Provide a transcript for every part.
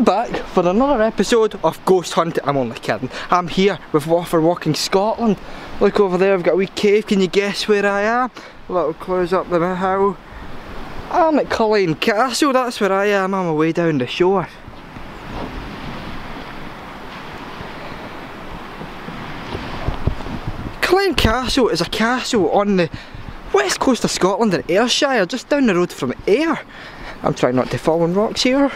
I'm back for another episode of Ghost Hunting. I'm only kidding. I'm here with For Walking Scotland. Look over there, I've got a wee cave. Can you guess where I am? A little close up the hill. I'm at Culzean Castle, that's where I am. I'm away down the shore. Culzean Castle is a castle on the west coast of Scotland in Ayrshire, just down the road from Ayr. I'm trying not to fall on rocks here.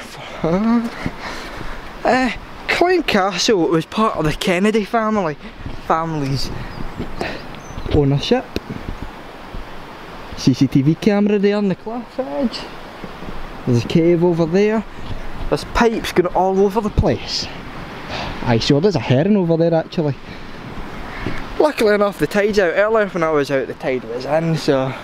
Culzean Castle was part of the Kennedy family's ownership. CCTV camera there on the cliff edge. There's a cave over there. There's pipes going all over the place. Aye, so there's a heron over there actually. Luckily enough, the tide's out. Earlier when I was out, the tide was in, so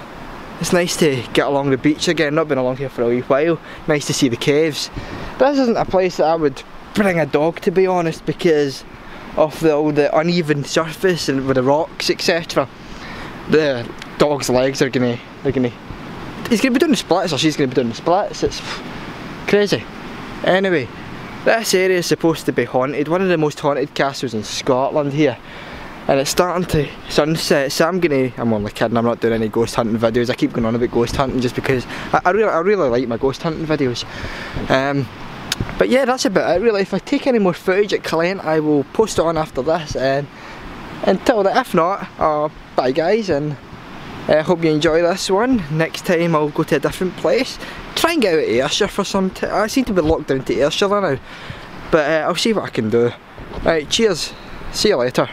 it's nice to get along the beach again. Not been along here for a wee while. Nice to see the caves. This isn't a place that I would bring a dog, to be honest, because of all the uneven surface and with the rocks, etc. The dog's legs are he's gonna be doing the splits, or she's gonna be doing the splits. It's crazy. Anyway, this area is supposed to be haunted. One of the most haunted castles in Scotland here. And it's starting to sunset, so I'm only kidding, I'm not doing any ghost hunting videos. I keep going on about ghost hunting just because I really like my ghost hunting videos. But yeah, that's about it really. If I take any more footage at Culzean, I will post it on after this. Until then, if not, bye guys, and I hope you enjoy this one. Next time I'll go to a different place. Try and get out of Ayrshire for some time. I seem to be locked down to Ayrshire now. But I'll see what I can do. Right, cheers. See you later.